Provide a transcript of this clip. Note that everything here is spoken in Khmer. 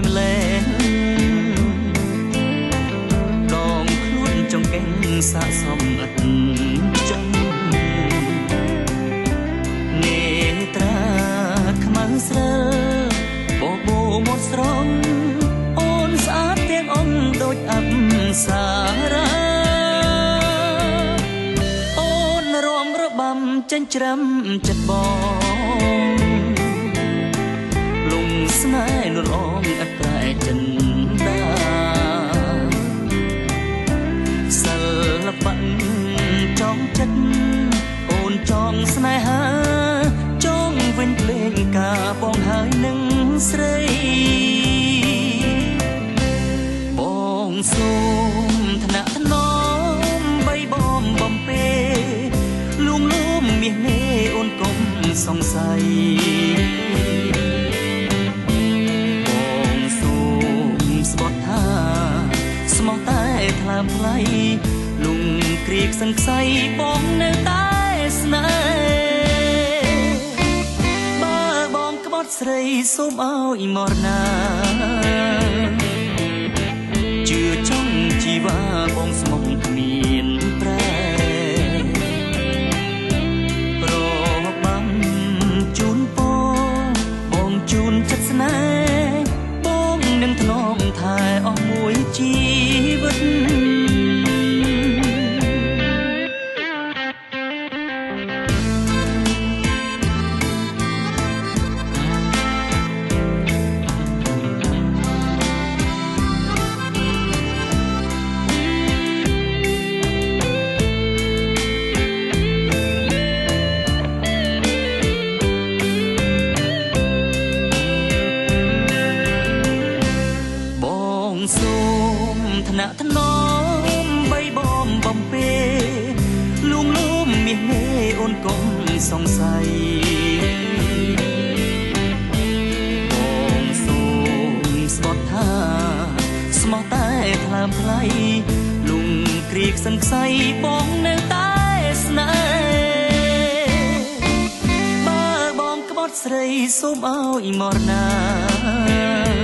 ម្លេះដងខ្លួនចង្កេងសាកសមឥតចឹងនេត្រាខ្មៅស្រើបបោមកស្រងអូនស្អាតទាំងអងដូចអប្សរាអូនរំរបាំចិញ្ច្រាំចិត្តបងលងស្នេហ៍លន់អងអត់ប្រែចិនដាសិល្បៈចង់ចិត្តអូនចង់ស្នេហាចង់វិញភ្លេងការបងហើយនឹងស្រីបងសូមថ្នាក់ថ្នមបីបំបំពេលួងលោមមាសមេអូនកុំសង្ស័យបងសូមស្បត់ថាស្មោះតែថ្លើមថ្លៃលុងគ្រីកសង្ស័យបងនៅតែស្នេហ៍បើបងក្បត់ស្រីសូមឲ្យមរណាជឿចង់ជីវ៉ាបងស្មោះគ្មានប្រែប្របាំជូនពរបងជូនចិត្តស្នេហ៍បងនឹងថ្នមថែអស់មួយជីវិតសូមថ្នាក់ថ្នមបីបំបំពេលួងលោមមាសមេអូនកុំសង្ស័យបងសូមស្បត់ថាស្មោះតែថ្លើមថ្លៃលុងគ្រីកសង្ស័យបងនៅតែស្នេហ៍បើបងក្បត់ស្រីសូមឲ្យមរណា